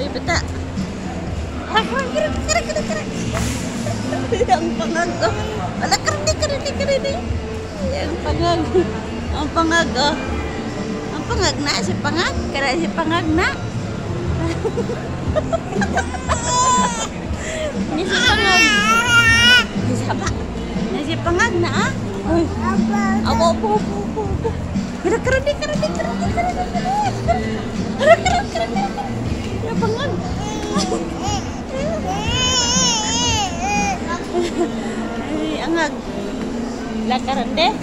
beta. Keren. Yang pangag. Ala keren. Yang pangag. Ang pangag. Ang pangag na si pangag. Kaya si pangag na. Ini si pangag. Siapa? Ini si pangag na ah. Apa. Keren. Ya pangag. Angag. Lah keren deh.